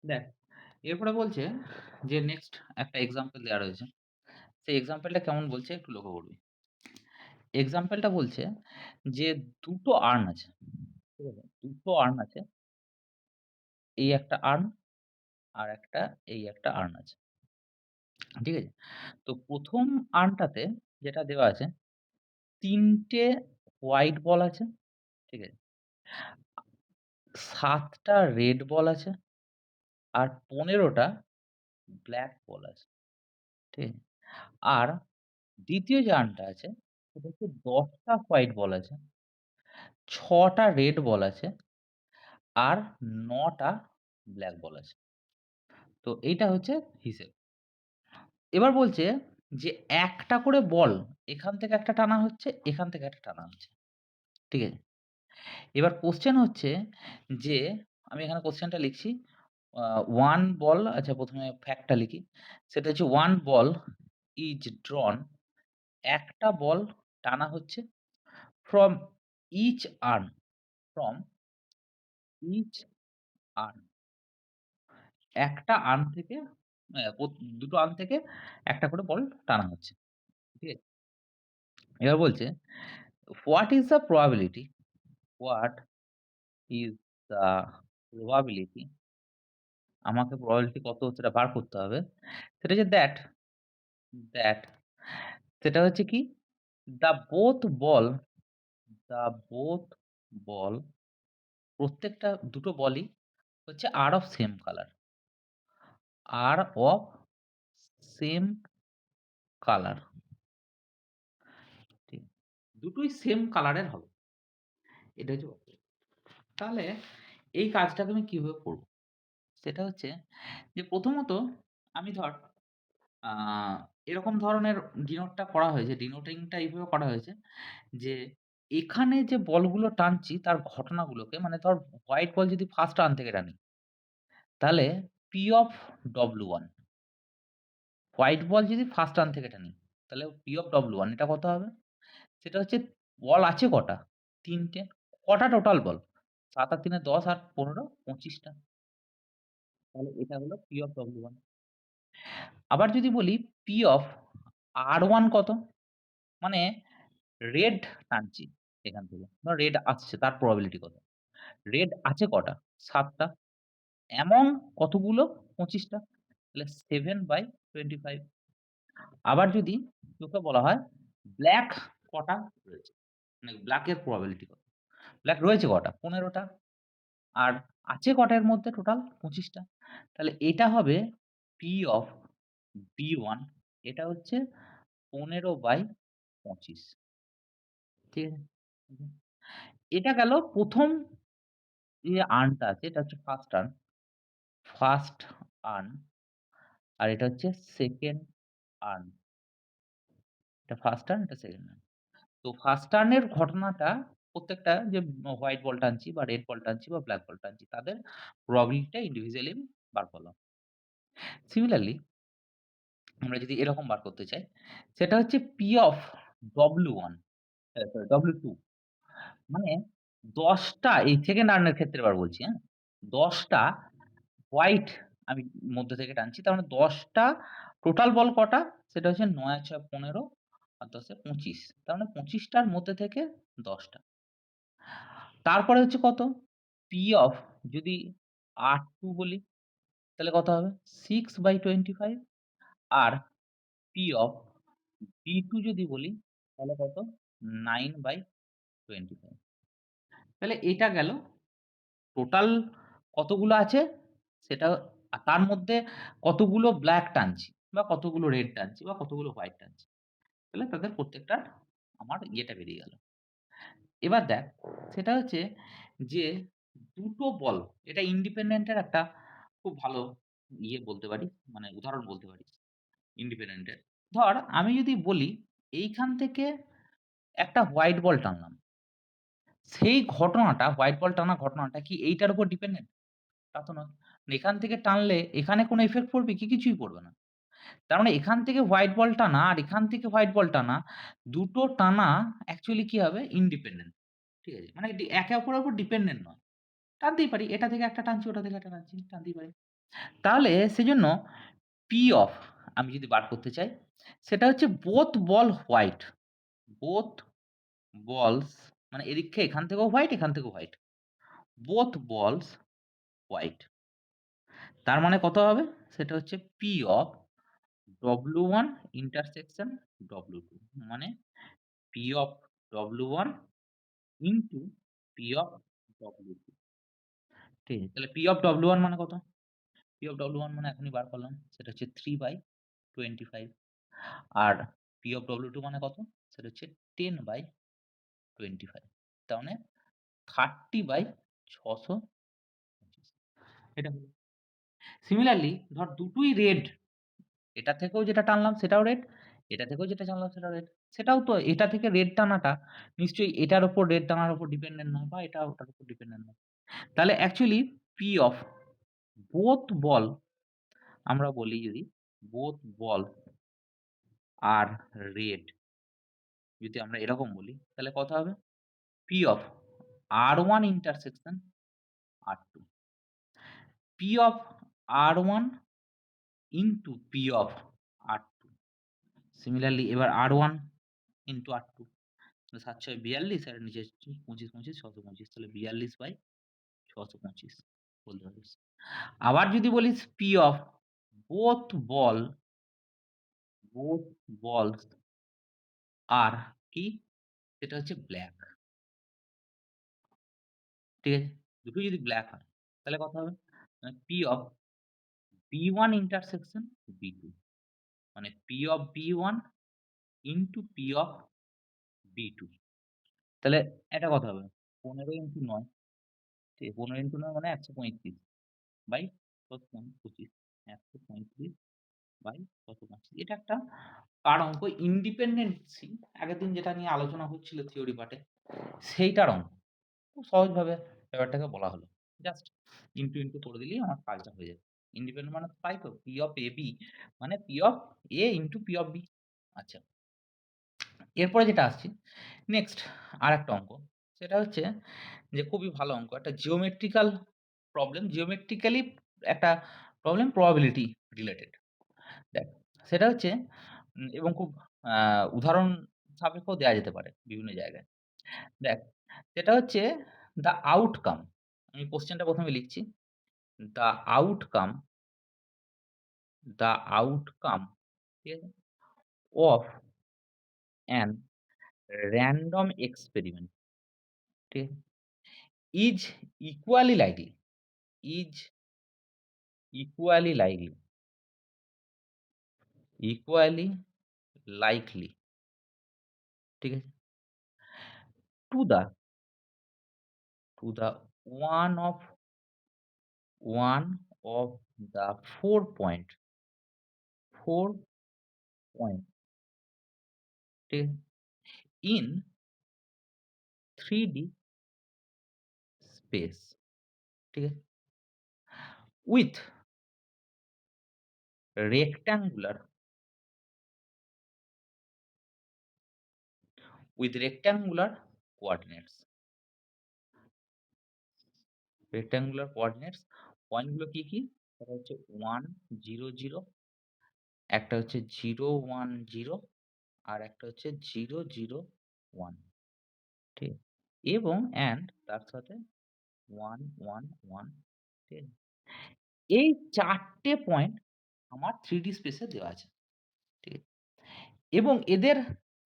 দেখ, এরপরে বলছে যে নেক্সট একটা এক্সাম্পল দেয়া রয়েছে। সেই এক্সাম্পলটা কেমন বলছে একটু লক্ষ্য করবি। এক্সাম্পলটা বলছে যে ২ টো আর্ন আছে। ঠিক আছে? ২ টো আর্ন আছে। এই একটা আর্ন আর একটা এই একটা আর্ন আছে। ঠিক আছে? তো ১ম আর্নটাতে যেটা দেওয়া আছে ৩ টে হোয়াইট বল আছে। ঠিক আছে? ৭ টা রেড বল আছে আর ১৫ টা ব্লাক বল আছে। ঠিক আছে? আর ২য় যে আর্নটা আছে সেটা হচ্ছে ১০ টা হোয়াইট বল আছে, ৬ টা রেড বল আছে আর ৯ টা ব্লাক বল আছে। তো এইটা হচ্ছে হিসেব। এবার বলছে যে একটা করে বল এখান থেকে একটা টানা হচ্ছে, এখান থেকে একটা টানা হচ্ছে। ঠিক আছে? এবার কোয়েশ্চেন হচ্ছে যে আমি এখানে কোয়েশ্চেনটা লিখছি। আ 1 বল আচ্ছা ১ম এ ফ্যাক্টটা লিখি। সেটা হচ্ছে 1 বল ইজ drawn একটা বল টানা হচ্ছে from each arm from each arm একটা আর্ম থেকে অ্যা ও ২ টো আর্ম থেকে একটা করে বল টানা হচ্ছে। ঠিক আছে? এবার বলছে what is the probability? What is the probability? আমাকে probability কত সেটা বার করতে হবে। সেটা হচ্ছে that সেটা হচ্ছে কি? The both ball the both ball প্রত্যেকটা দুটো বলই হচ্ছে are of same color are of same color ঠিক। দুটোই সেম কালারের হবে। এটা হচ্ছে ব্যাপার। তাহলে এই কাজটাকে আমি কিভাবে করব? সেটা হচ্ছে যে প্রথমত আমি ধর আ এরকম ধরনের ডিনোটটা করা হয়েছে, ডিনোটিং টা এইভাবে করা হয়েছে যে এখানে যে বলগুলো টানছি তার ঘটনাগুলোকে মানে ধর হোয়াইট বল যদি ফার্স্ট টার্ন থেকে টানি, তাহলে P of W1 white ball যদি ফার্স্ট টার্ন থেকে টানি, তাহলে P of W1 এটা কত হবে? সেটা হচ্ছে বল আছে কটা? ৩ টে। কটা টোটাল বল? ৭ আর ৩ এ ১০ আর ১৫ ২৫ টা। তাহলে এটা হলো P of W1 আবার যদি বলি P of R1 কত? মানে রেড টানছি এখান থেকে। ধর রেড আসছে তার প্রবাবিলিটি কত? রেড আছে কটা? ৭ টা। এমন কতগুলো? ২৫ টা। তাহলে 7/25 আবার যদি তোকে বলা হয় ব্লাক কটা রয়েছে? মানে ব্লাক এর প্রবাবিলিটি কত? ব্লাক রয়েছে কটা? ১৫ টা। আর আছে কটা এর মধ্যে টোটাল? ২৫ টা। তাহলে এটা হবে P of B1 এটা হচ্ছে ১৫/২৫ ঠিক আছে? হুম। এটা গেল ১ম যে আর্নটা আছে এটা হচ্ছে ফার্স্ট আর্ন আর এটা হচ্ছে সেকেন্ড আর্ন। এটা ফার্স্ট আর্ন, এটা সেকেন্ড আর্ন। তো ফার্স্ট টার্ন এর ঘটনাটা প্রত্যেকটা যে হোয়াইট বল টানছি বা রেড বল টানছি বা ব্লাক বল টানছি তাদের প্রবাবিলিটি টা ইন্ডিভিজুয়ালি আমি বার করলাম। সিমিলারলি আমরা যদি এরকম বার করতে চাই, সেটা হচ্ছে P of W1 sorry W2 মানে ১০ টা এই সেকেন্ড আর্ন এর ক্ষেত্রে এবার বলছি হ্যাঁ? ১০ টা হোয়াইট আমি মধ্যে থেকে টানছি। তার মানে ১০ টা টোটাল বল কটা? সেটা হচ্ছে ৯ আর ৬ ১৫ আর ১০ এ ২৫ তার মানে ২৫ টার মধ্যে থেকে ১০ টা। তারপরে হচ্ছে কত? P of যদি R2 বলি তাহলে কত হবে? 6/25 আর P of B2 যদি বলি তাহলে কত? 9/25 তাহলে এটা গেল টোটাল কতগুলো আছে সেটা তার মধ্যে কতগুলো ব্লাক টানছি বা কতগুলো রেড টানছি বা কতগুলো হোয়াইট টানছি। তাহলে তাদের প্রত্যেকটার আমার ইয়েটা বেরিয়ে গেল। এবার দেখ সেটা হচ্ছে যে ২ টো বল এটা ইন্ডিপেন্ডেন্ট এর একটা খুব ভালো ইয়ে বলতে পারি মানে উদাহরণ বলতে পারি ইন্ডিপেন্ডেন্ট এর। ধর আমি যদি বলি এইখান থেকে একটা হোয়াইট বল টানলাম। সেই ঘটনাটা হোয়াইট বল টানার ঘটনাটা কি এইটার উপর ডিপেন্ডেন্ট? তা তো নয়। এখান থেকে টানলে এখানে কোনো ইফেক্ট পড়বে কি? কিছুই পড়বে না। তার মানে এখান থেকে হোয়াইট বল টানা আর এখান থেকে হোয়াইট বল টানা, দুটো টানা অ্যাকচুয়ালি কি হবে? ইন্ডিপেন্ডেন্ট। ঠিক আছে? মানে একে অপরের উপর ডিপেন্ডেন্ট নয়। টানতেই পারি। এটা থেকে একটা টানছি, ওটা থেকে একটা টানছি, টানতেই পারি। তাহলে সেজন্য পি অফ আমি যদি বার করতে চাই, সেটা হচ্ছে বোথ বল হোয়াইট। বোথ বলস মানে এদিকে এখান থেকেও হোয়াইট, এখান থেকেও হোয়াইট। বোথ বলস হোয়াইট। তার মানে কত হবে? সেটা হচ্ছে P of W1 intersection W2 মানে P of W1 into P of W2। ঠিক আছে? তাহলে পি অফ W1 মানে কত? পি অফ W1 মানে এখনই বার করলাম। সেটা হচ্ছে 3/25 আর পি অফ W2 মানে কত? সেটা হচ্ছে 10/25 তার মানে 30/625 এটা হলো। সিমিলারলি ধর দুটোই রেড, এটা থেকেও যেটা টানলাম সেটাও রেড, এটা থেকেও যেটা টানলাম সেটাও রেড। সেটাও তো এটা থেকে রেড টানাটা নিশ্চয়ই এটার উপর রেড টানার উপর ডিপেন্ডেন্ট নয় বা এটা ওটার উপর ডিপেন্ডেন্ট নয়। তাহলে অ্যাকচুয়ালি পি অফ বোথ বল আমরা বলি যদি বোথ বল আর রেড যদি আমরা এরকম বলি তাহলে কত হবে? P of R1 intersection R2 P of R1 into P of R2 similarly এবার R1 ইনটু R2 7 6 42 আর নিচে 25 25 625 তাহলে 42/625 বলতে পারিস। আবার যদি বলিস P of both ball both বলস আর কি? সেটা হচ্ছে ব্লাক। ঠিক আছে? দুটোই যদি ব্লাক হয় তাহলে কত হবে? P of B1 intersection B2 মানে P of B1 into P of B2 তাহলে এটা কত হবে? 15 ইনটু 9 ঠিক আছে? 15 ইনটু 9 মানে 135 বাই কত? 25 135 বাই কত 25 এটা একটা কার অঙ্ক ইন্ডিপেন্ডেন্সি আগের দিন যেটা নিয়ে আলোচনা হচ্ছিল থিওরি পার্টে সেইটার অঙ্ক। খুব সহজভাবে ব্যাপারটাকে বলা হলো। জাস্ট ইনটু করে দিলেই আমার কাজটা হয়ে যাবে। ইন্ডিপেন্ডেন্ট মানে তো তাই তো পি অফ এ বি মানে P of A into P of B. আচ্ছা। এরপরে যেটা আসছি নেক্সট আরেকটা অঙ্ক। সেটা হচ্ছে যে খুবই ভালো অঙ্ক। একটা জিওমেট্রিক্যাল প্রবলেম, জিওমেট্রিক্যালি একটা প্রবলেম প্রবাবিলিটি রিলেটেড। দেখ সেটা হচ্ছে এবং খুব আ উদাহরণ সাপেক্ষও দেয়া যেতে পারে বিভিন্ন জায়গায়। দেখ সেটা হচ্ছে দ্যা আউটকাম আমি কোয়েশ্চেনটা ১ম এ লিখছি। দ্যা আউটকাম দ্যা আউটকাম ঠিক আছে? অফ অ্যান র‍্যান্ডম এক্সপেরিমেন্ট ঠিক আছে? Is equally likely is equally likely equally likely ঠিক আছে? To the to the one of one of the 4 point ঠিক in 3D space ঠিক আছে? with rectangular rectangular coordinates rectangular coordinates point গুলো কি, কি? সেটা হচ্ছে 1 0 0 একটা হচ্ছে 0 1 0 আর একটা হচ্ছে 0 0 1 ঠিক আছে? এবং and তার সাথে 1 1 1 ঠিক আছে? এই ৪ টে পয়েন্ট আমার 3D স্পেস এ দেওয়া আছে। ঠিক আছে? এবং এদের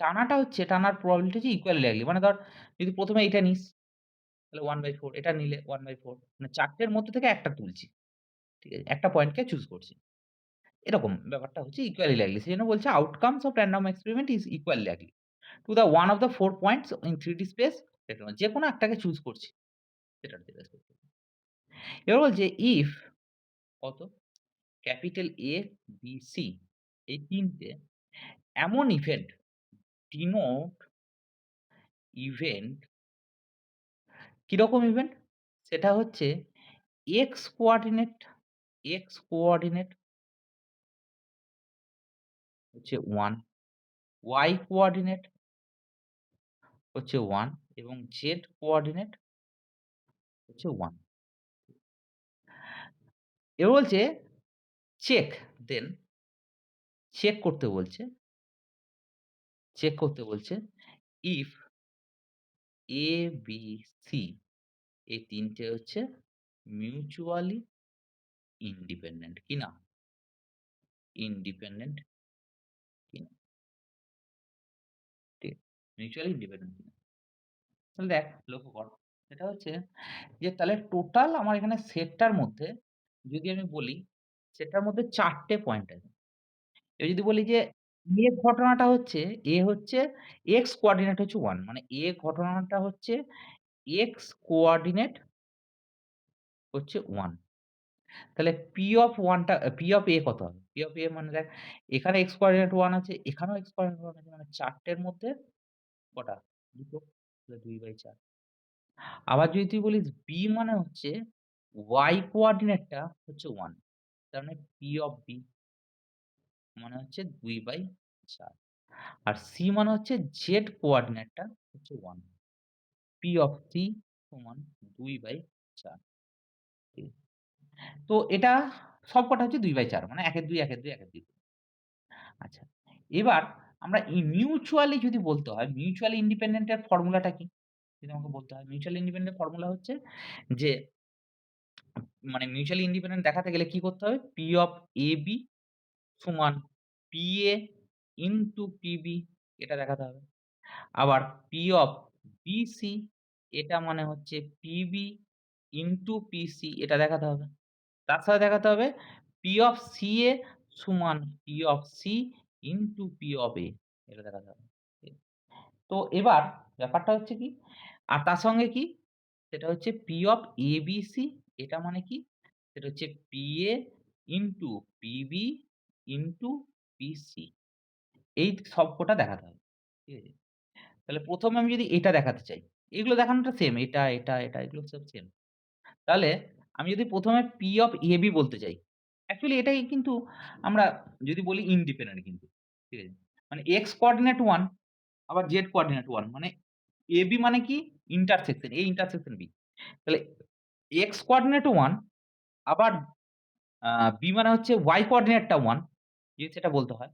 টানাটা হচ্ছে টানার প্রবাবিলিটি হচ্ছে ইকুয়ালি লাইকলি। মানে ধর যদি ১ম এ এইটা নিস তাহলে 1/4 এটা নিলে 1/4 মানে ৪ টের মধ্যে থেকে একটা তুলছি। ঠিক আছে? একটা পয়েন্টকে চুজ করছি। এরকম ব্যাপারটা হচ্ছে ইকুয়ালি লাইকলি। সেজন্য বলছে outcomes of random experiment is equally likely to the one of the 4 points in 3D space যেকোনো একটাকে চুজ করছি। সেটার দিয়ে রেসপেক্ট করতে। এবার বলছে ইফ কত? ক্যাপিটাল A, B, C এই ৩ টে এমন ইভেন্ট ডিনোট ইভেন্ট কিরকম ইভেন্ট? সেটা হচ্ছে x কোঅর্ডিনেট x কোঅর্ডিনেট হচ্ছে 1, y কোঅর্ডিনেট হচ্ছে 1 এবং z কোঅর্ডিনেট হচ্ছে 1। এবার বলছে চেক দেন চেক করতে বলছে, চেক করতে বলছে ইফ A, B, C এই ৩ টে হচ্ছে মিউচুয়ালি ইন্ডিপেন্ডেন্ট কিনা? ইন্ডিপেন্ডেন্ট কিনা? ঠিক মিউচুয়ালি ইন্ডিপেন্ডেন্ট কিনা? তাহলে দেখ লক্ষ্য কর। সেটা হচ্ছে যে তাহলে টোটাল আমার এখানে সেটটার মধ্যে যদি আমি বলি সেটার মধ্যে ৪ টে পয়েন্ট আছে। এবার যদি বলি যে A ঘটনাটা হচ্ছে A হচ্ছে x কোঅর্ডিনেট হচ্ছে 1 মানে A ঘটনাটা হচ্ছে x কোঅর্ডিনেট হচ্ছে 1 তাহলে P of 1 টা P of A কত হবে? P of A মানে দেখ এখানে x কোঅর্ডিনেট 1 আছে, এখানেও x কোঅর্ডিনেট 1 আছে মানে ৪ টের মধ্যে কটা? ২ টো তাহলে ২/৪ আবার যদি তুই বলিস B মানে হচ্ছে y কোঅর্ডিনেটটা হচ্ছে 1 তার মানে P of B মানে হচ্ছে ২/৪ আর C মানে হচ্ছে z কোঅর্ডিনেটটা হচ্ছে 1 P of C সমান ২/৪ ঠিক আছে? তো এটা সবকটা হচ্ছে ২/৪ মানে ১ এর ২, ১ এর ২, ১ এর ২ আচ্ছা। এবার আমরা মিউচুয়ালি যদি বলতে হয়, মিউচুয়ালি ইন্ডিপেন্ডেন্ট এর ফর্মুলাটা কি? যদি আমাকে বলতে হয়, মিউচুয়ালি ইন্ডিপেন্ডেন্ট ফর্মুলা হচ্ছে যে মানে মিউচুয়ালি ইন্ডিপেন্ডেন্ট দেখাতে গেলে কি করতে হবে? P of AB সমান PA ইনটু PB এটা দেখাতে হবে। আবার P of BC এটা মানে হচ্ছে PB ইনটু PC এটা দেখাতে হবে। তার সাথে দেখাতে হবে P of CA সমান P of C into P of A এটা দেখাতে হবে। তো এবার ব্যাপারটা হচ্ছে কি? আর তার সঙ্গে কি? সেটা হচ্ছে P of ABC এটা মানে কি? সেটা হচ্ছে PA into PB into PC এই সবকটা দেখাতে হবে। ঠিক আছে? তাহলে ১ম এ আমি যদি এটা দেখাতে চাই, এগুলো দেখানোটা সেম এটা এগুলো সব সেম। তাহলে আমি যদি ১ম এ P of AB বলতে চাই, অ্যাকচুয়ালি এটাই কিন্তু আমরা যদি বলি ইন্ডিপেন্ডেন্ট কিন্তু। ঠিক আছে? মানে x কোঅর্ডিনেট 1 আবার z কোঅর্ডিনেট 1 মানে AB মানে কি? Intersection A intersection B। তাহলে x কোঅর্ডিনেট 1 আবার আ B মানে হচ্ছে y কোঅর্ডিনেটটা 1 যদি সেটা বলতে হয়।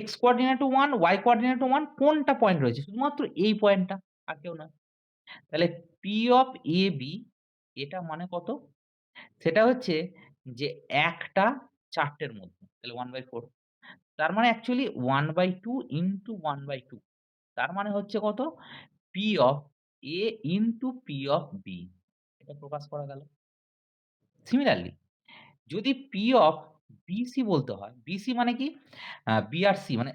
x কোঅর্ডিনেট 1, y কোঅর্ডিনেট 1 কোনটা পয়েন্ট রয়েছে? শুধুমাত্র এই পয়েন্টটা আর কেউ নয়। তাহলে P of AB এটা মানে কত? সেটা হচ্ছে যে একটা ৪ টের মধ্যে। তাহলে 1/4 তার মানে অ্যাকচুয়ালি 1/2 ইনটু 1/2 তার মানে হচ্ছে কত? P of A into P of B এটা প্রকাশ করা গেল। সিমিলারলি যদি P of BC বলতে হয়, BC মানে কি? B আর C মানে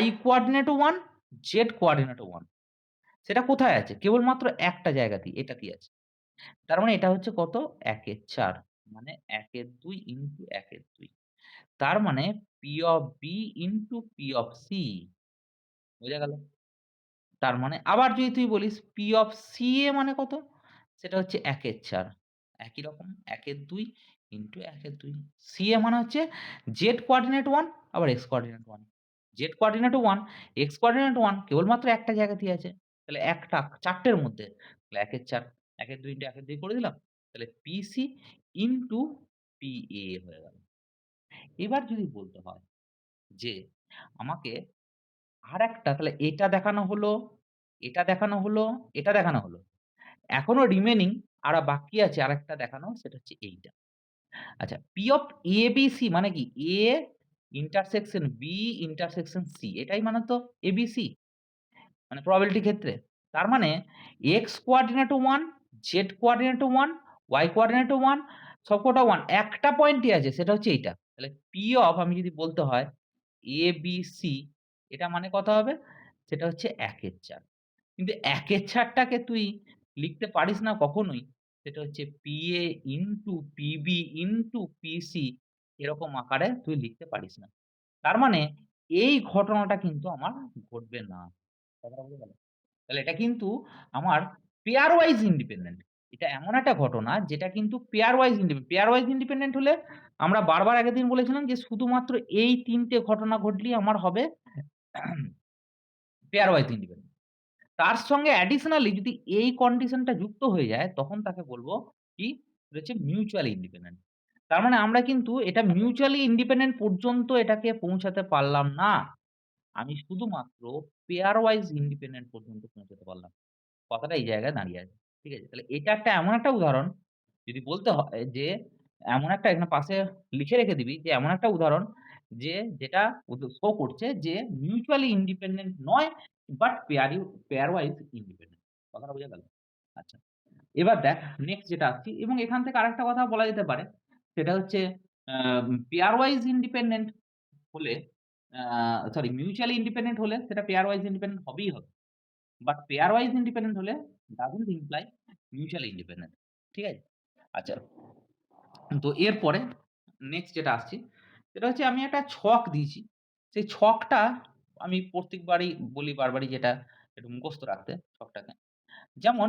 y কোঅর্ডিনেট ও 1, z কোঅর্ডিনেট ও 1 সেটা কোথায় আছে? কেবলমাত্র একটা জায়গাতেই, এটাতেই আছে। তার মানে এটা হচ্ছে কত? ১ এর ৪ মানে ১ এর ২ ইনটু ১ এর ২ তার মানে P of B into P of C বোঝা গেল? তার মানে আবার যদি তুই বলিস P of CA মানে কত? সেটা হচ্ছে ১ এর ৪ একই রকম ১ এর ২ ইনটু ১ এর ২ CA মানে হচ্ছে Z কোঅর্ডিনেট 1 আবার X coordinate 1 Z coordinate 1 X coordinate 1 কেবলমাত্র একটা জায়গাতেই আছে। তাহলে একটা ৪ টের মধ্যে তাহলে ১ এর ৪ ১ এর ২ ইনটু ১ এর ২ করে দিলাম। তাহলে PC ইনটু PA হয়ে গেল। এবার যদি বলতে হয় যে আমাকে আরেকটা তাহলে এটা দেখানো হলো, এটা দেখানো হলো, এটা দেখানো হলো। এখনো রিমেইনিং আর বাকি আছে আরেকটা দেখানো সেটা হচ্ছে এইটা। আচ্ছা P of ABC মানে কি? A intersection B intersection C এটাই মানে তো ABC মানে প্রবাবিলিটি ক্ষেত্রে। তার মানে x কোঅর্ডিনেট ও 1, z কোঅর্ডিনেট ও 1, y কোঅর্ডিনেট ও 1 সবকটা 1 একটা পয়েন্টই আছে সেটা হচ্ছে এইটা। তাহলে P of আমি যদি বলতে হয় ABC এটা মানে কত হবে? সেটা হচ্ছে ১ এর ৪ কিন্তু ১ এর ৪ টাকে তুই লিখতে পারিস না কখনোই। সেটা হচ্ছে PA into PB into PC এরকম আকারে তুই লিখতে পারিস না। তার মানে এই ঘটনাটা কিন্তু আমার ঘটবে না। কথাটা বোঝা গেল? তাহলে এটা কিন্তু আমার পেয়ার ওয়াইজ ইন্ডিপেন্ডেন্ট। এটা এমন একটা ঘটনা যেটা কিন্তু pair wise independent. Pair wise independent হলে আমরা বারবার আগের দিন বলেছিলাম যে শুধুমাত্র এই ৩ টে ঘটনা ঘটলেই আমার হবে পেয়ার ওয়াইজ ইন্ডিপেন্ডেন্ট। তার সঙ্গে অ্যাডিশনালি যদি এই কন্ডিশনটা যুক্ত হয়ে যায় তখন তাকে বলব কি? সেটা হচ্ছে মিউচুয়ালি ইন্ডিপেন্ডেন্ট। তার মানে আমরা কিন্তু এটা মিউচুয়ালি ইন্ডিপেন্ডেন্ট পর্যন্ত এটাকে পৌঁছাতে পারলাম না। আমি শুধুমাত্র পেয়ার ওয়াইজ ইন্ডিপেন্ডেন্ট পর্যন্ত পৌঁছাতে পারলাম। কথাটা এই জায়গায় দাঁড়িয়ে আছে। ঠিক আছে? তাহলে এটা একটা এমন একটা উদাহরণ যদি বলতে হয় যে এমন একটা এখানে পাশে লিখে রেখে দিবি যে এমন একটা উদাহরণ যে যেটা শো করছে যে মিউচুয়ালি ইন্ডিপেন্ডেন্ট নয় বাট পেয়ার ওয়াইজ ইন্ডিপেন্ডেন্ট। কথাটা বোঝা গেল? আচ্ছা। এবার দেখ নেক্সট যেটা আসছি এবং এখান থেকে আরেকটা কথা বলা যেতে পারে। সেটা হচ্ছে পেয়ার ওয়াইজ ইন্ডিপেন্ডেন্ট হলে সরি মিউচুয়ালি ইন্ডিপেন্ডেন্ট হলে সেটা পেয়ার ওয়াইজ ইন্ডিপেন্ডেন্ট হবেই হবে। বাট পেয়ার ওয়াইজ ইন্ডিপেন্ডেন্ট হলে ডাজন্ট ইমপ্লাই মিউচুয়ালি ইন্ডিপেন্ডেন্ট। ঠিক আছে? আচ্ছা, তো এরপরে নেক্সট যেটা আসছি, সেটা হচ্ছে আমি একটা ছক দিয়েছি। সেই ছকটা আমি প্রত্যেকবারই বলি বারবারই যেটা একটু মুখস্থ রাখতে ছকটাকে। যেমন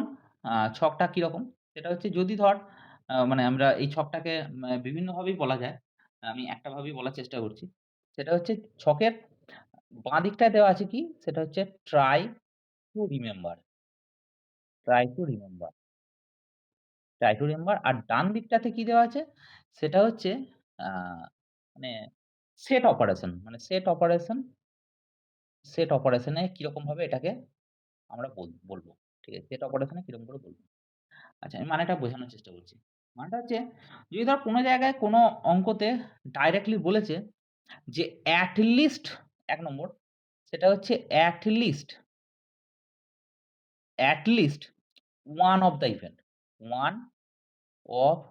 ছকটা কিরকম? সেটা হচ্ছে যদি ধর মানে আমরা এই ছকটাকে বিভিন্নভাবেই বলা যায়। আমি একটা ভাবেই বলার চেষ্টা করছি। সেটা হচ্ছে ছকের বাঁ দিকটায় দেওয়া আছে কি? সেটা হচ্ছে try to remember, try to remember, try to remember আর ডান দিকটাতে কি দেওয়া আছে? সেটা হচ্ছে আ মানে সেট অপারেশন মানে সেট অপারেশন এ কিরকমভাবে এটাকে আমরা বলব। ঠিক আছে? সেট অপারেশন এ কিরকম করে বলব। আচ্ছা আমি মানেটা বোঝানোর চেষ্টা করছি। মানেটা হচ্ছে যদি ধর কোন জায়গায় কোন অঙ্কতে ডাইরেক্টলি বলেছে যে এট লিস্ট ১ নম্বর সেটা হচ্ছে at least one of the event, one of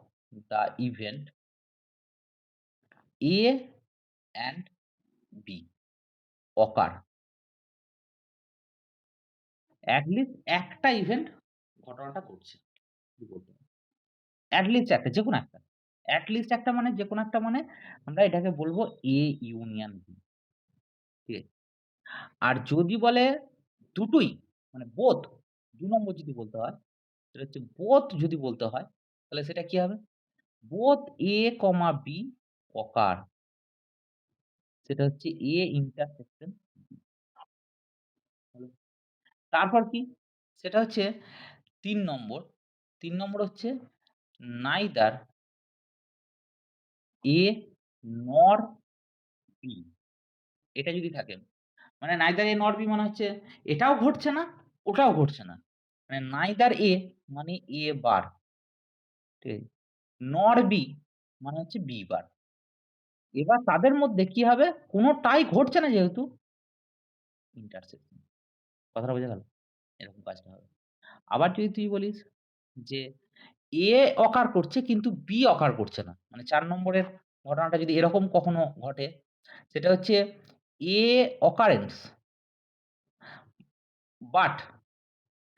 the event A and B occur. At least একটা ইভেন্ট ঘটনাটা ঘটছে। কি বলতে হবে? এট লিস্ট একটা যেকোনো একটা। এট লিস্ট একটা মানে যেকোনো একটা মানে আমরা এটাকে বলব A ইউনিয়ন B। ঠিক আছে? আর যদি বলে দুটোই মানে বোথ ২ নম্বর যদি বলতে হয়, সেটা হচ্ছে বোথ যদি বলতে হয়, তাহলে সেটা কি হবে? বোথ A, B occur সেটা হচ্ছে A ইন্টারসেকশন হলো। তারপর কি? সেটা হচ্ছে ৩ নম্বর। ৩ নম্বর হচ্ছে neither A nor B এটা যদি থাকে মানে neither A nor B মানে হচ্ছে এটাও ঘটছে না, ওটাও ঘটছে না। মানে neither A মানে A বার, ঠিক আছে? nor B মানে হচ্ছে B বার। এবার তাদের মধ্যে কি হবে? কোনটাই ঘটছে না যেহেতু ইন্টারসেকশন। কথাটা বোঝা গেল? এরকম কাজটা হবে। আবার যদি তুই বলিস যে A occur করছে কিন্তু B occur করছে না। মানে ৪ নম্বরের ঘটনাটা যদি এরকম কখনো ঘটে, সেটা হচ্ছে A occurrence but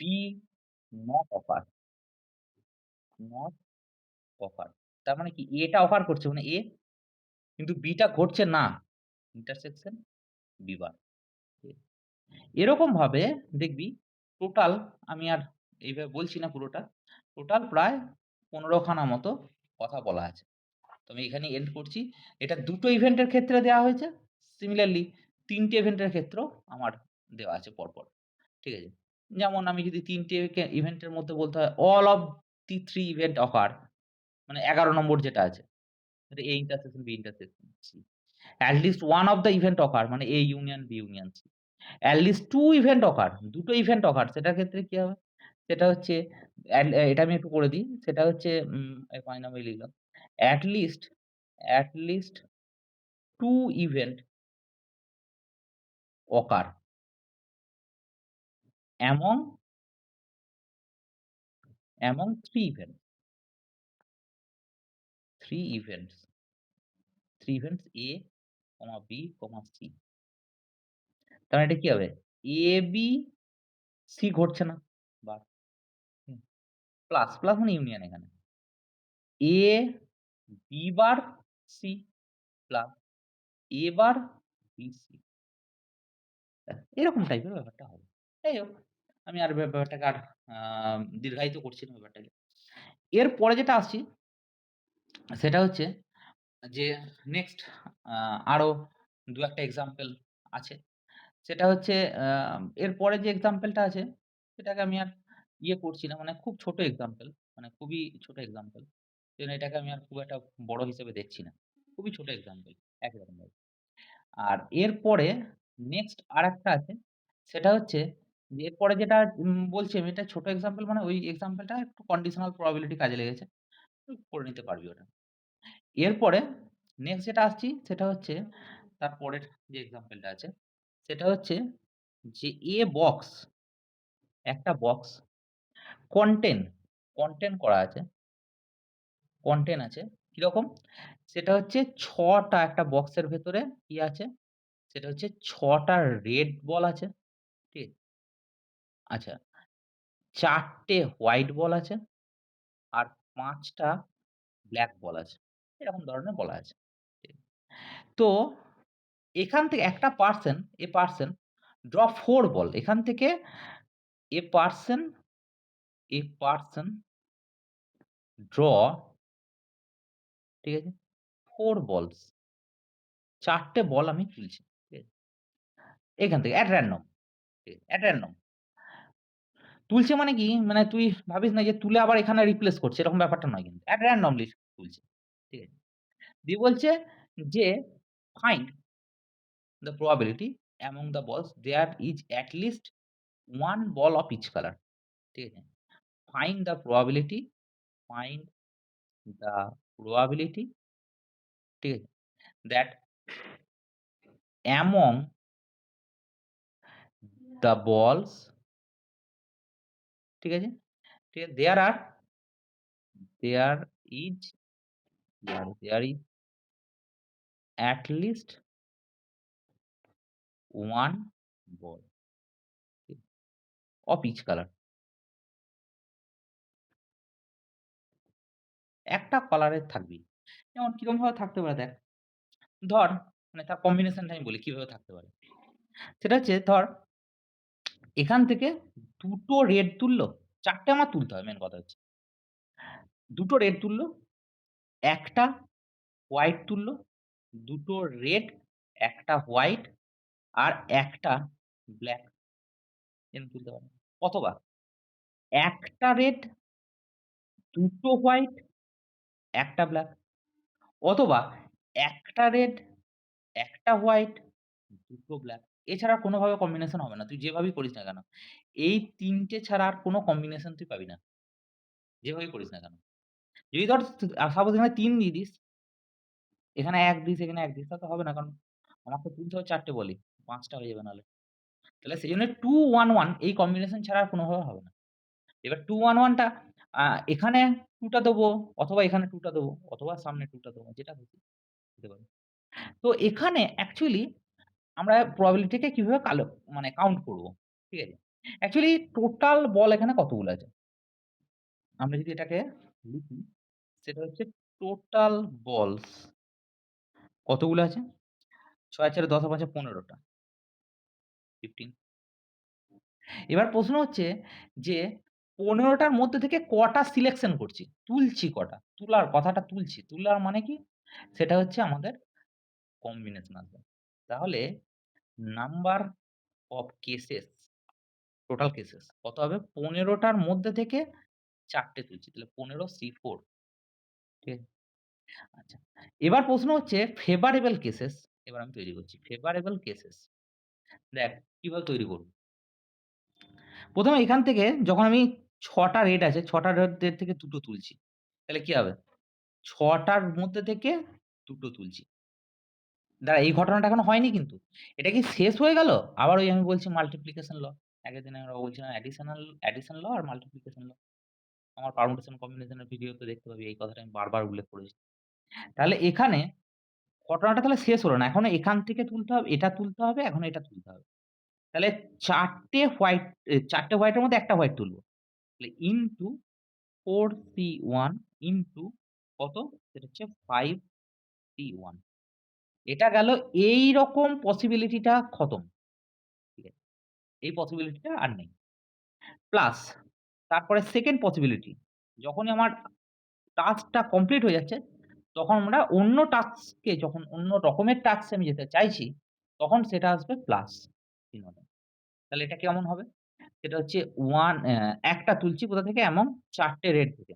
B not occur, not occur তার মানে কি A টা occur করছে মানে A কিন্তু B টা ঘটছে না। ইন্টারসেকশন B বার। এরকমভাবে দেখবি টোটাল আমি আর এইভাবে বলছি না পুরোটা। টোটাল প্রায় ১৫ খানা মতো কথা বলা আছে। তো আমি এখানেই এন্ড করছি। এটা ২ টো ইভেন্টের ক্ষেত্রে দেওয়া হয়েছে। সিমিলারলি ৩ টে ইভেন্টের ক্ষেত্রেও আমার দেওয়া আছে পরপর। ঠিক আছে? যেমন আমি যদি ৩ টে ইভেন্টের মধ্যে বলতে হয় all of the 3 event occur মানে ১১ নম্বর যেটা আছে। এটা A intersection B intersection C. At least one of the event occur মানে A union B union C. At least 2 event occur ২ to event occur সেটার ক্ষেত্রে কি হবে? সেটা হচ্ছে এটা আমি একটু করে দিই। সেটা হচ্ছে ৫ নাম্বারে লিখলাম। At least at least 2 event occur among 3 events, 3 events, 3 events A, B, C তার মানে এটা কি হবে? A, B, C ঘটছে না। বাহ! হুম, প্লাস মানে ইউনিয়ন এখানে। A, B bar, C plus A bar, B, C এরকম টাইপের ব্যাপারটা হবে। যাই হোক, আমি আর ব্যাপারটাকে আর আ দীর্ঘায়িত করছি না ব্যাপারটাকে। এরপরে যেটা আসছি সেটা হচ্ছে যে নেক্সট আ আরো ২-১ টা এক্সাম্পল আছে। সেটা হচ্ছে আ এরপরে যে এক্সাম্পলটা আছে সেটাকে আমি আর করছি না। মানে খুব ছোট এক্সাম্পল, মানে খুবই ছোট এক্সাম্পল। সেজন্য এটাকে আমি আর খুব একটা বড় হিসেবে দেখছি না। খুবই ছোট এক্সাম্পল, একই রকম ভাবে। আর এরপরে নেক্সট আরেকটা আছে। সেটা হচ্ছে যে এরপরে যেটা বলছি আমি এটা ছোট এক্সাম্পল মানে ওই এক্সাম্পলটা একটু কন্ডিশনাল প্রবাবিলিটি কাজে লেগেছে। করে নিতে পারবি ওটা। এরপরে নেক্সট যেটা আসছি সেটা হচ্ছে তারপরের যে এক্সাম্পলটা আছে সেটা হচ্ছে যে বক্স একটা বক্স কনটেন, কনটেন করা আছে, কনটেন আছে। কিরকম? সেটা হচ্ছে ৬ টা একটা বক্সের ভেতরে কি আছে? সেটা হচ্ছে ৬ টা রেড বল আছে। ঠিক আছে? আচ্ছা ৪ টে হোয়াইট বল আছে আর ৫ টা ব্লাক বল আছে। এরকম ধরনের বলা আছে। ঠিক। তো এখান থেকে একটা পারসন ড্র 4 বল। এখান থেকে এ পারসন ড্র ঠিক আছে? 4 বলস ৪ টে বল আমি তুলছি। ঠিক আছে? এখান থেকে এট র‍্যান্ডম, ঠিক আছে? এট র‍্যান্ডম। তুলছে মানে কি? মানে তুই ভাবিস না যে তুলে আবার এখানে রিপ্লেস করছে এরকম ব্যাপারটা নয় কিন্তু। এট র‍্যান্ডমলি তুলছে। ঠিক আছে? দিয়ে বলছে যে find the probability among the balls there is at least one ball of each color ঠিক আছে? find the probability find the probability ঠিক আছে? that among the balls ঠিক আছে? ঠিক আছে? there is there is at least one ball of each color একটা কালারের থাকবেই। যেমন কিরকমভাবে থাকতে পারে দেখ। ধর মানে তার কম্বিনেশনটা আমি বলি কিভাবে থাকতে পারে। সেটা হচ্ছে ধর এখান থেকে ২ টো রেড তুলল, ৪ টে আমার তুলতে হবে মেইন কথা হচ্ছে। ২ টো রেড তুলল, ১ টা হোয়াইট তুলল, ২ টো রেড, ১ টা হোয়াইট আর ১ টা ব্লাক এরকম তুলতে পারে। অথবা ১ টা রেড, ২ টো হোয়াইট, ১ টা ব্লাক। অথবা ১ টা রেড, ১ টা হোয়াইট, ২ টো ব্লাক। এছাড়া কোনভাবে কম্বিনেশন হবে না। তুই যেভাবেই করিস না কেন। এই ৩ টে ছাড়া আর কোন কম্বিনেশন তুই পাবি না। যেভাবেই করিস না কেন। যদি ধর সাপোজ এখানে ৩ দিয়ে দিস, এখানে ১ দিস, এখানে ১ দিস, তাহলে তো হবে না। কারণ আমার তো তুলতে হবে ৪ টে বলই। ৫ টা হয়ে যাবে নাহলে। তাহলে সেজন্য 2-1-1 এই কম্বিনেশন ছাড়া আর কোনভাবে হবে না। এবার 2-1-1 টা আ এখানে 2 টা দেবো, অথবা এখানে 2 টা দেবো, অথবা সামনে 2 টা দেবো। যেটা খুশি দিতে পারি। তো এখানে অ্যাকচুয়ালি আমরা প্রবাবিলিটিকে কিভাবে মানে কাউন্ট করব। ঠিক আছে? অ্যাকচুয়ালি টোটাল বল এখানে কতগুলো আছে? আমরা যদি এটাকে লিখি সেটা হচ্ছে টোটাল বলস কতগুলো আছে? ৬ আর ৪ ১০ আর ৫ ১৫ টা। 15 এবার প্রশ্ন হচ্ছে যে ১৫ টার মধ্যে থেকে কটা সিলেকশন করছি? তুলছি কটা? কথাটা তুলছি। তোলার মানে কি? সেটা হচ্ছে আমাদের কম্বিনেশন আসবে। তাহলে number of cases, total cases কত হবে? ১৫ টার মধ্যে থেকে ৪ টে তুলছি। তাহলে ১৫ C4 ঠিক আছে? আচ্ছা। এবার প্রশ্ন হচ্ছে ফেভারেবল কেসেস এবার আমি তৈরি করছি। ফেভারেবল কেসেস দেখ কিভাবে তৈরি করব? ১ম এ এখান থেকে যখন আমি ৬ টা রেড আছে, ৬ টা রেড থেকে ২ টো তুলছি। তাহলে কি হবে? ৬ টার মধ্যে থেকে ২ টো তুলছি। দাঁড়া এই ঘটনাটা এখনো হয়নি কিন্তু। এটা কি শেষ হয়ে গেল? আবার ওই আমি বলছি মাল্টিপ্লিকেশন ল। আগের দিনে আমরা বলছিলাম অ্যাডিশন ল আর মাল্টিপ্লিকেশন ল। আমার পারমুটেশন কম্বিনেশন এর ভিডিওতে দেখতে পাবি এই কথাটা আমি বারবার উল্লেখ করেছি। তাহলে এখানে ঘটনাটা তাহলে শেষ হলো না। এখনো এখান থেকে তুলতে হবে, এটা তুলতে হবে, এখন এটা তুলতে হবে। তাহলে ৪ টে হোয়াইট ৪ টে হোয়াইটের মধ্যে ১ টা হোয়াইট তুলব। তাহলে ইনটু 4C1 ইনটু কত? সেটা হচ্ছে 5C1 এটা গেল এইরকম পসিবিলিটিটা খতম। ঠিক আছে? এই পসিবিলিটিটা আর নেই। প্লাস তারপরে 2nd পসিবিলিটি যখনই আমার টাস্কটা কমপ্লিট হয়ে যাচ্ছে, তখন আমরা অন্য টাস্কে যখন অন্য রকমের টাস্কে আমি যেতে চাইছি, তখন সেটা আসবে প্লাস চিহ্নটা। তাহলে এটা কেমন হবে? সেটা হচ্ছে ১ টা তুলছি কোথা থেকে? এমন ৪ টে রেড থেকে।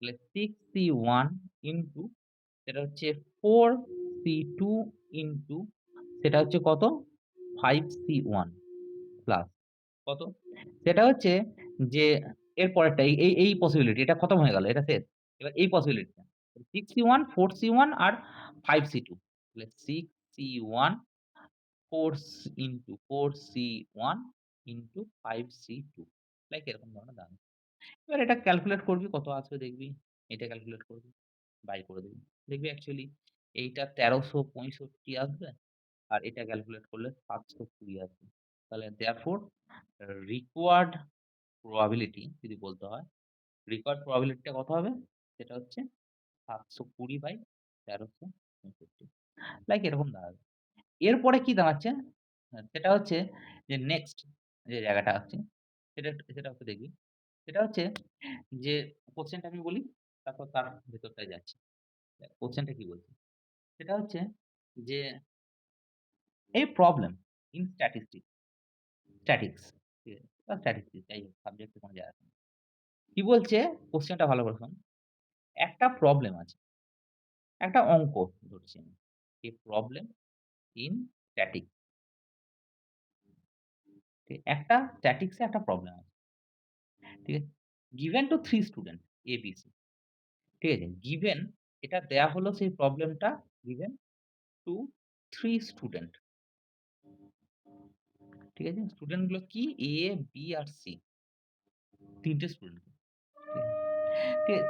তাহলে 6c1 ইনটু সেটা হচ্ছে 4c2 ইনটু সেটা হচ্ছে কত? 5c1 প্লাস কত? সেটা হচ্ছে যে এর পরেরটা এই পসিবিলিটি এটা খতম হয়ে গেল। এটা শেষ। এবার এই পসিবিলিটিটা 6c1, 4c1 আর 5c2 তাহলে 6c1 4 into 4c1 into 5c2 like এরকম ধরনের দাঁড়াবে। এবার এটা ক্যালকুলেট করবি কত আসবে দেখবি। এটা ক্যালকুলেট করবি। বাই করে দিবি। দেখবি অ্যাকচুয়ালি এইটা ১৩৬৫ আসবে। আর এটা ক্যালকুলেট করলে ৭২০ আসবে। তাহলে therefore required probability যদি বলতে হয়, required probability টা কত হবে? সেটা হচ্ছে ৭২০/১৩৬৫ লাইক এরকম দাঁড়াবে। এরপরে কি দাঁড়াচ্ছে? সেটা হচ্ছে যে নেক্সট যে জায়গাটা আছে সেটা হচ্ছে দেখবি। সেটা হচ্ছে যে কোয়েশ্চেনটা আমি বলি, তারপর তার ভেতরটায় যাচ্ছি। কোয়েশ্চেনটা কি বলছে? সেটা হচ্ছে যে a problem in statistics ঠিক আছে? বা স্ট্যাটিস্টিক্স যাই হোক সাবজেক্টে কোনো যায় আসে না। কি বলছে? কোয়েশ্চেনটা ভালো করে শোন। একটা প্রবলেম আছে। একটা অঙ্ক ধরছি আমি। a problem in statics একটা স্ট্যাটিক্স এ একটা প্রবলেম আছে। ঠিক আছে? given to 3 student A, B, C ঠিক আছে? given এটা দেয়া হলো সেই প্রবলেমটা given to 3 স্টুডেন্ট। ঠিক আছে? স্টুডেন্ট গুলো কি? A, B আর C ৩ টে স্টুডেন্ট।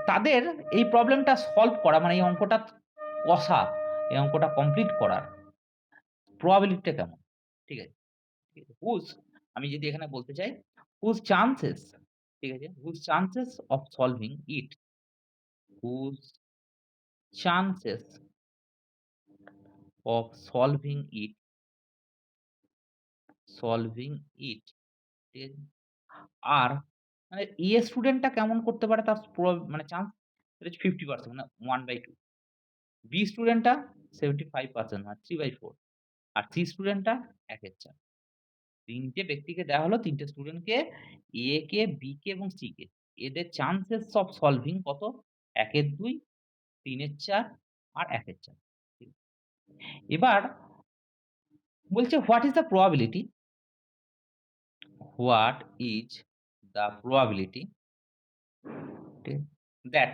তাদের এই প্রবলেমটা সলভ করা মানে এই অঙ্কটা কষা, এই অঙ্কটা কমপ্লিট করার প্রবাবিলিটিটা কেমন? ঠিক আছে? ঠিক আছে? আমি যদি এখানে বলতে চাই whose chances ঠিক আছে? whose chances of solving it whose chances of solving it ঠিক আছে? আর মানে A স্টুডেন্টটা কেমন করতে পারে তার মানে চান্স এটা হচ্ছে 50% মানে 1/2 B স্টুডেন্টটা 75% মানে 3/4 আর C স্টুডেন্টটা 1/4 ৩ টে ব্যক্তিকে দেওয়া হলো ৩ টে স্টুডেন্টকে A কে, B কে এবং C কে। এদের চান্সেস অফ সলভিং কত? ১/২, ৩/৪ আর ১/৪ এবার বলছে what is the probability? What is the probability that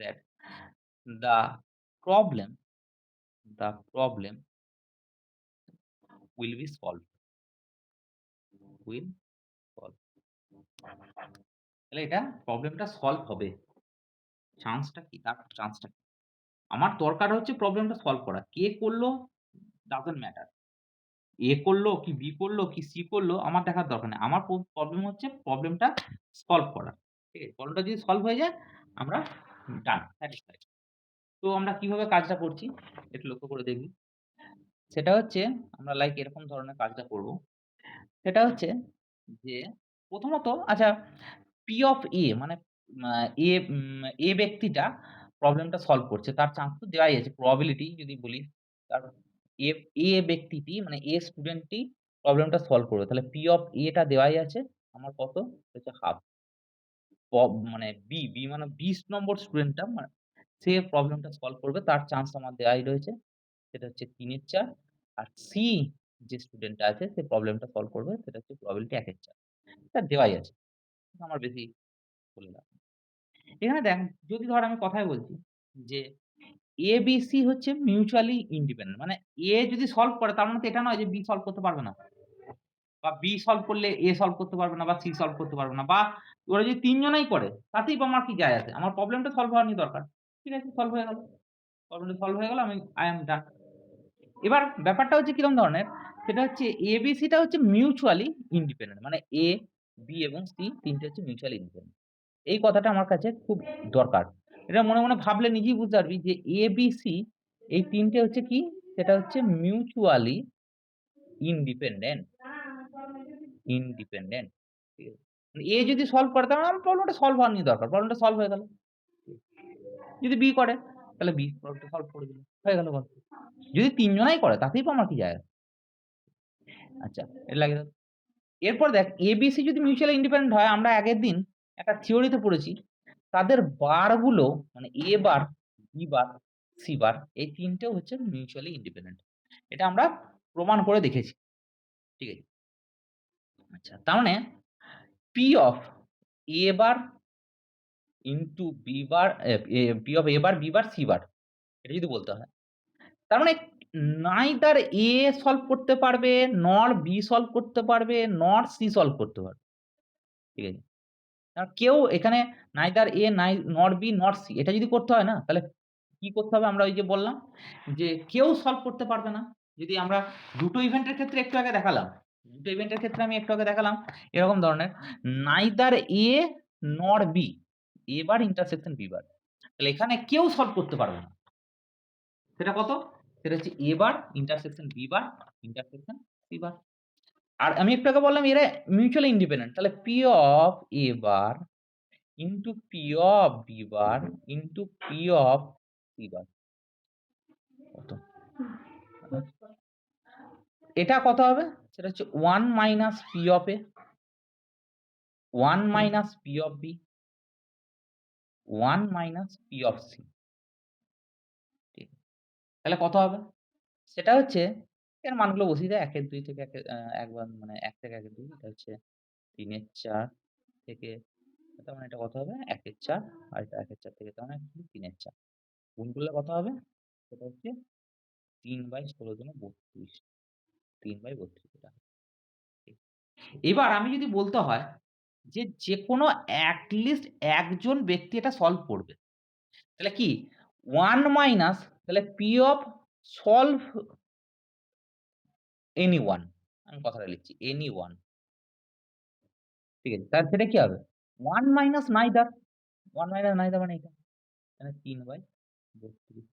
that the problem the problem will be solved will solve তাহলে এটা প্রবলেমটা সলভ হবে। চান্সটা কি? তার চান্সটা কি? আমার দরকার হচ্ছে প্রবলেমটা সলভ করা। কে করলো ডাজন্ট ম্যাটার। A করলো কি B করলো কি C করলো আমার দেখার দরকার নেই। আমার প্রবলেম হচ্ছে প্রবলেমটা সলভ করা। ঠিক আছে? প্রবলেমটা যদি সলভ হয়ে যায় আমরা ডান স্যাটিসফাইড। তো আমরা কিভাবে কাজটা করছি একটু লক্ষ্য করে দেখবি। সেটা হচ্ছে আমরা লাইক এরকম ধরনের কাজটা করব। সেটা হচ্ছে যে প্রথমত আচ্ছা P of A মানে আ A A ব্যক্তিটা প্রবলেমটা সলভ করছে। তার চান্স তো দেওয়াই আছে। প্রবাবিলিটি যদি বলি তার A A ব্যক্তিটি মানে A স্টুডেন্টটি প্রবলেমটা সলভ করবে। তাহলে P of A টা দেওয়াই আছে। আমার কত? হচ্ছে হাফ। মানে B মানে ২০ নম্বর স্টুডেন্টটা সে প্রবলেমটা সলভ করবে। তার চান্স আমার দেওয়াই রয়েছে। সেটা হচ্ছে ৩/৪ আর C যে স্টুডেন্টটা আছে সে প্রবলেমটা সলভ করবে। সেটা হচ্ছে প্রবাবিলিটি ১/৪ এটা দেওয়াই আছে। আমার বেশি বলে লাভ নেই। এখানে দেখ যদি ধর আমি কথায় বলছি যে A, B, C হচ্ছে মিউচুয়ালি ইন্ডিপেন্ডেন্ট। মানে A যদি সলভ করে তার মানে তো এটা নয় যে B সলভ করতে পারবে না। বা B সলভ করলে A সলভ করতে পারবে না বা C সলভ করতে পারবে না। বা ওরা যদি ৩ জনাই করে তাতেই বা আমার কি যায় আসে? আমার প্রবলেমটা সলভ হওয়ারই দরকার। ঠিক আছে সলভ হয়ে গেল। প্রবলেমটা সলভ হয়ে গেল আমি I am done এবার ব্যাপারটা হচ্ছে কিরকম ধরনের? সেটা হচ্ছে A, B, C টা হচ্ছে মিউচুয়ালি ইন্ডিপেন্ডেন্ট। মানে A, B এবং C ৩ টে হচ্ছে মিউচুয়ালি ইন্ডিপেন্ডেন্ট। এই কথাটা আমার কাছে খুব দরকার। এটা মনে, মনে ভাবলে নিজেই বুঝতে পারবি যে A, B, C এই ৩ টে হচ্ছে কি? সেটা হচ্ছে মিউচুয়ালি ইন্ডিপেন্ডেন্ট, ইন্ডিপেন্ডেন্ট। ঠিক আছে? মানে A যদি সলভ করে তার মানে আমার প্রবলেমটা সলভ হওয়ার নিয়ে দরকার। প্রবলেমটা সলভ হয়ে গেল। যদি B করে তাহলে B প্রবলেমটা সলভ করে দিল। হয়ে গেল গল্প। যদি ৩ জনাই করে তাতেই বা আমার কি যায় আসে? আচ্ছা এটা লাগিয়ে দাও। এরপর দেখ A, B, C যদি মিউচুয়ালি ইন্ডিপেন্ডেন্ট হয় আমরা আগের দিন একটা থিওরিতে পড়েছি, তাদের বারগুলো মানে A bar, B bar, C বার এই ৩ টেও হচ্ছে মিউচুয়ালি ইন্ডিপেন্ডেন্ট। এটা আমরা প্রমাণ করে দেখেছি। ঠিক আছে? আচ্ছা, তার মানে P of A bar into B bar P of A bar, B bar, C বার এটা যদি বলতে হয়। তার মানে neither A সলভ করতে পারবে, nor B সলভ করতে পারবে, nor C সলভ করতে পারবে। ঠিক আছে? কেউ এখানে neither A nor B nor C এটা যদি করতে হয় না তাহলে কি করতে হবে? আমরা ওই যে বললাম যে কেউ সলভ করতে পারবে না। যদি আমরা দুটো ইভেন্টের ক্ষেত্রে একটু আগে দেখালাম। দুটো ইভেন্টের ক্ষেত্রে আমি একটু আগে দেখালাম এরকম ধরনের neither A nor B A bar intersection B বার। তাহলে এখানে কেউ সলভ করতে পারবে না। সেটা কত? সেটা হচ্ছে A bar intersection B bar intersection C বার। আর আমি একটু আগে বললাম এরা মিউচুয়ালি ইন্ডিপেন্ডেন্ট। তাহলে P of A bar into P of B bar into P of C bar কত? এটা কত হবে? সেটা হচ্ছে 1 minus P of A, 1 minus P of B, 1 minus P of C ঠিক। তাহলে কত হবে? সেটা হচ্ছে এর মানগুলো বসিয়ে দেয় ১ এর ২ থেকে ১ এর ১ বার মানে ১ থেকে ১ এর ২ এটা হচ্ছে ৩ এর ৪ থেকে তার মানে এটা কত হবে? ১ এর ৪ আর এটা ১ এর ৪ থেকে তার মানে ৩ এর ৪ গুণ করলে কত হবে? সেটা হচ্ছে ৩/১৬ দুগুণে ৩২ ৩/৩২ এটা। এবার আমি যদি বলতে হয় যে, যেকোনো at least একজন ব্যক্তি এটা সলভ করবে। তাহলে কি 1 মাইনাস তাহলে P of solve anyone আমি কথাটা লিখছি anyone ঠিক আছে? তাহলে সেটা কি হবে? 1 মাইনাস neither 1 মাইনাস neither মানে এটা। মানে ৩/৩২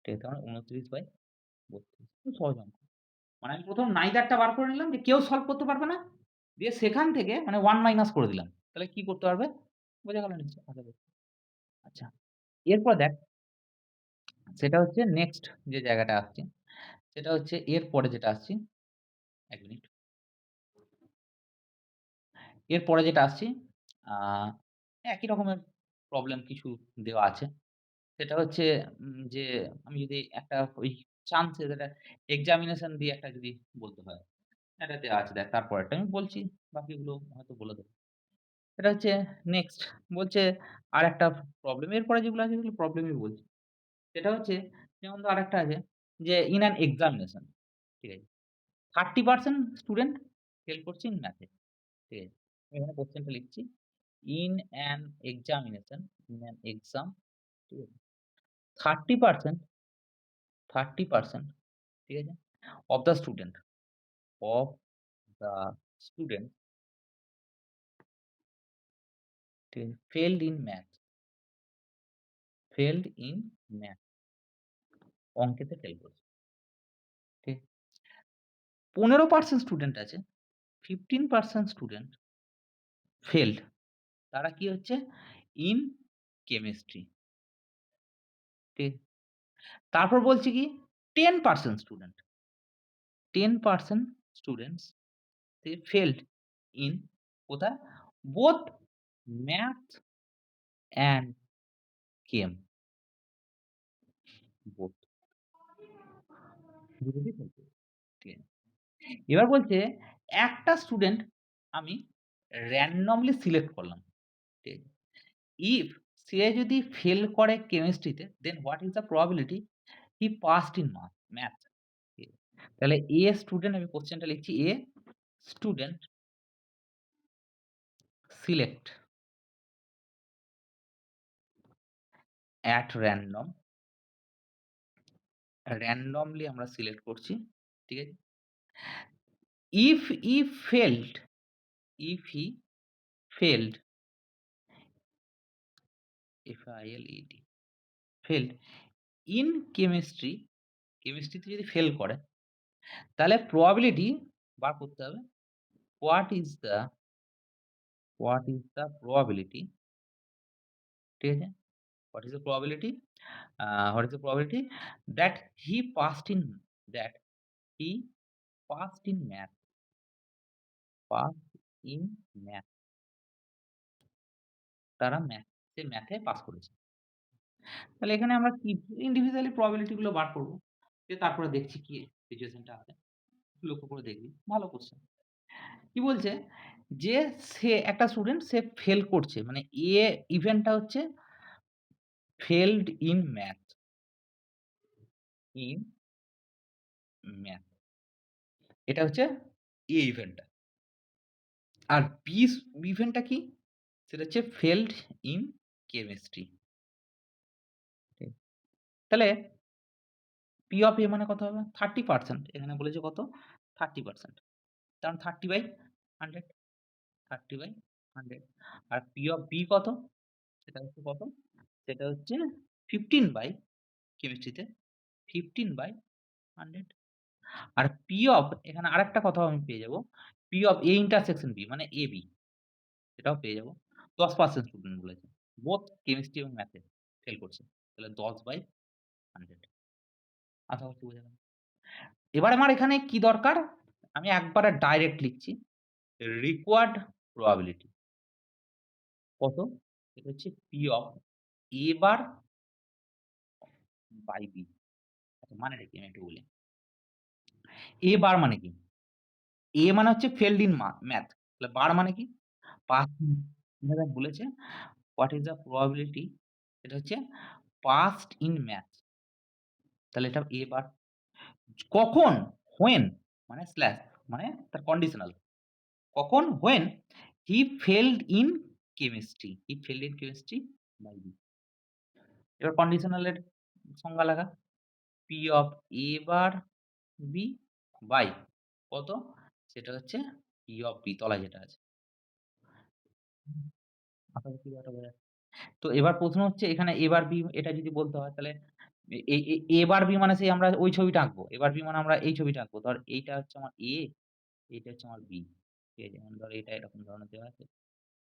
ঠিক আছে? তার মানে ২৯/৩২ খুব সহজ অঙ্ক। মানে আমি ১ম neither টা বার করে নিলাম যে কেউ সলভ করতে পারবে না। দিয়ে সেখান থেকে মানে 1 মাইনাস করে দিলাম। তাহলে কি করতে পারবে? বোঝা গেল নিশ্চয়ই? আশা করি। আচ্ছা, এরপর দেখ সেটা হচ্ছে নেক্সট যে জায়গাটা আসছি, সেটা হচ্ছে এরপরে যেটা আসছি ১ মিনিট। এরপরে যেটা আসছি আ একই রকমের প্রবলেম কিছু দেওয়া আছে। সেটা হচ্ছে যে আমি যদি একটা ওই চান্সের একটা এক্সামিনেশন দিয়ে একটা যদি বলতে হয়, এটা দেওয়া আছে দেখ তারপরেরটা আমি বলছি, বাকিগুলো হয়তো বলে দেব। এটা হচ্ছে নেক্সট বলছে আরেকটা প্রবলেম এরপরে যেগুলো আছে সেগুলো প্রবলেমই বলছি। সেটা হচ্ছে যেমন ধর আরেকটা আছে যে ইন অ্যান এক্সামিনেশন ঠিক আছে? 30% স্টুডেন্ট ফেল করছে ইন ম্যাথে। ঠিক আছে? আমি এখানে কোয়েশ্চেনটা লিখছি। In an examination, in an exam ঠিক আছে? 30% 30% ঠিক আছে? Of the student of the student ঠিক আছে? ফেইলড ইন ম্যাথ অঙ্কেতে ফেল করছে। ঠিক? 15% স্টুডেন্ট আছে। 15% স্টুডেন্ট ফেইলড। তারা কি হচ্ছে? In chemistry. ঠিক? তারপর বলছে কি 10% student 10% students they failed in কোথায়? both math and chem both দুটোতেই fail করেছে। ঠিক আছে? এবার বলছে একটা স্টুডেন্ট আমি randomly সিলেক্ট করলাম। ঠিক আছে? if সে যদি ফেল করে কেমিস্ট্রিতে then what is the probability he passed in math ঠিক আছে? তাহলে A স্টুডেন্ট আমি কোয়েশ্চেনটা লিখছি A student select at random randomly আমরা সিলেক্ট করছি। ঠিক আছে? If he failed, if he failed, F-I-L-E-D, failed in chemistry, কেমিস্ট্রিতে যদি ফেল করে, তাহলে probability বার করতে হবে। What is the probability? ঠিক আছে? What is the probability? What is the probability that he passed in that he passed in math, passed in math তারা ম্যাথে pass করেছে। তাহলে এখানে আমরা কি ইন্ডিভিজুয়ালি প্রবাবিলিটি গুলো বার করব। দিয়ে তারপরে দেখছি কি সিচুয়েশন টা আছে। লক্ষ্য করে দেখবি। ভালো কোয়েশ্চেন। কি বলছে যে একটা স্টুডেন্ট সে ফেল করছে। মানে ইভেন্টটা হচ্ছে ফেইলড ইন ইন ম্যাথ। এটা হচ্ছে ইভেন্টটা। আর ইভেন্টটা কি? সেটা হচ্ছে ফেইলড ইন কেমিস্ট্রি। ঠিক। তাহলে P of A মানে কত হবে? 30% এখানে বলেছে কত? 30%। কারণ 30/100 30/100 আর P of B কত? সেটা হচ্ছে কত? সেটা হচ্ছে 15 বাই কেমিস্ট্রিতে 15/100 আর P of এখানে আরেকটা কথাও আমি পেয়ে যাব। P of A intersection B মানে AB সেটাও পেয়ে যাব। 10% স্টুডেন্ট বলেছে। বোথ কেমিস্ট্রি এবং ম্যাথে ফেল করছে। তাহলে 10/100 আশা করছি বোঝা গেল। এবার আমার এখানে কি দরকার? আমি একবারে ডাইরেক্ট লিখছি। রিকোয়ার্ড প্রবাবিলিটি কত? এটা হচ্ছে P of A bar by B। আচ্ছা মানেটা কি? আমি একটু বলি। A বার মানে কি? A মানে হচ্ছে ফেইলড ইন ম্যাথ। তাহলে বার মানে কি? পাস এখানে বলেছে হোয়াট ইস দ্যা প্রবাবিলিটি? এটা হচ্ছে পাসড ইন ম্যাথ। তাহলে এটা A বার। কখন? when মানে স্ল্যাশ মানে তার কন্ডিশনাল। কখন? when he failed in chemistry. He failed in chemistry by B. এবার কন্ডিশনাল এর সংজ্ঞা লাগা। P of A bar B by কত? সেটা হচ্ছে P of B তলায় যেটা আছে। আশা করছি ব্যাপারটা বোঝা যাচ্ছে। তো এবার প্রশ্ন হচ্ছে এখানে A বার B এটা যদি বলতে হয় তাহলে এ এ এ A বার B মানে সেই আমরা ওই ছবিটা আঁকবো। A বার B মানে আমরা এই ছবিটা আঁকবো। ধর এইটা হচ্ছে আমার A, এইটা হচ্ছে আমার B। ঠিক আছে? যেমন ধর এটা এরকম ধরনের দেওয়া আছে।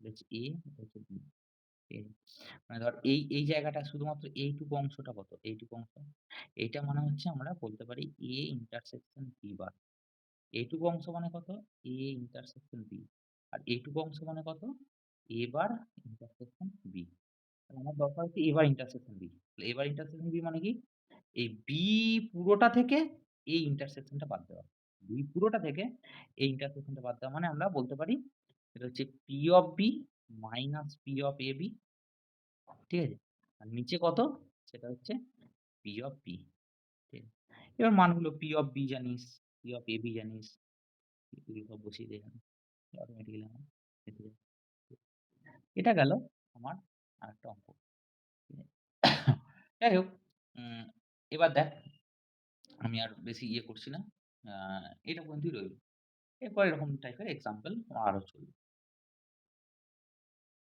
এটা হচ্ছে A, এটা হচ্ছে B। ঠিক আছে? মানে ধর এই জায়গাটা শুধুমাত্র এইটুকু অংশটা কত? এইটুকু অংশ। এইটা মানে হচ্ছে আমরা বলতে পারি A ইন্টারসেকশন B বার। এইটুকু অংশ মানে কত? A intersection B। আর এইটুকু অংশ মানে কত? A bar intersection B। তাহলে আমার দরকার হচ্ছে A বার ইন্টারসেকশন B। তাহলে A বার ইন্টারসেকশন B মানে কি? এই B পুরোটা থেকে এই ইন্টারসেকশন টা বাদ দেওয়া। B পুরোটা থেকে এই ইন্টারসেকশন টা বাদ দেওয়া মানে আমরা বলতে পারি এটা হচ্ছে P of B minus P of AB। ঠিক আছে? আর নিচে কত? সেটা হচ্ছে P of B। ঠিক আছে? এবার মানগুলো P of B জানিস, P of AB জানিস। এগুলো সব বসিয়ে দে এখানে। অটোমেটিক্যালি আমার এসে যাবে। এটা গেল আমার আরেকটা অঙ্ক। ঠিক আছে? যাই হোক উম এবার দেখ আমি আর বেশি ইয়ে করছি না। আ এটা পর্যন্তই রইল। এরপর এরকম টাইপের এক্সাম্পল আরো চলবে।